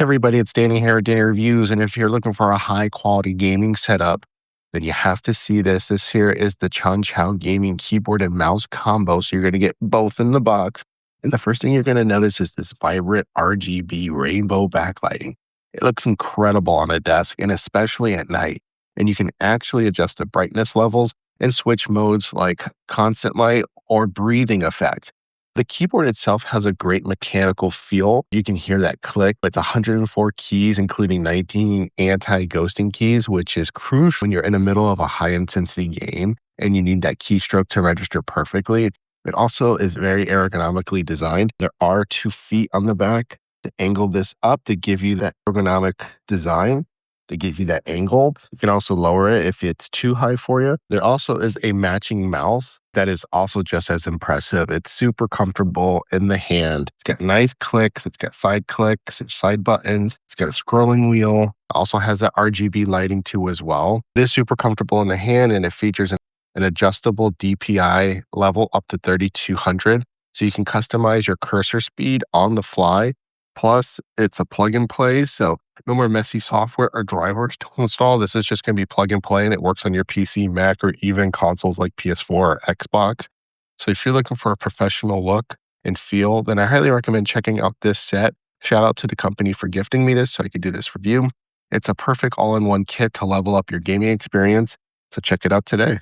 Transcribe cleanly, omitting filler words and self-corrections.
Everybody, it's Danny here at Danny Reviews, and if you're looking for a high quality gaming setup, then you have to see this. This here is the CHONCHOW gaming keyboard and mouse combo, so you're going to get both in the box. And the first thing you're going to notice is this vibrant RGB rainbow backlighting. It looks incredible on a desk, and especially at night. And you can actually adjust the brightness levels and switch modes like constant light or breathing effect. The keyboard itself has a great mechanical feel. You can hear that click. It's 104 keys, including 19 anti-ghosting keys, which is crucial when you're in the middle of a high-intensity game and you need that keystroke to register perfectly. It also is very ergonomically designed. There are 2 feet on the back to angle this up to give you that ergonomic design, to give you that angle. You can also lower it if it's too high for you. There also is a matching mouse that is also just as impressive. It's super comfortable in the hand. It's got nice clicks. It's got side clicks, side buttons. It's got a scrolling wheel. It also has that RGB lighting too as well. It is super comfortable in the hand, and it features an adjustable DPI level up to 3200. So you can customize your cursor speed on the fly. Plus, it's a plug and play, so no more messy software or drivers to install. This is just going to be plug and play, and it works on your PC, Mac, or even consoles like PS4 or Xbox. So if you're looking for a professional look and feel, then I highly recommend checking out this set. Shout out to the company for gifting me this so I could do this review. It's a perfect all-in-one kit to level up your gaming experience. So check it out today.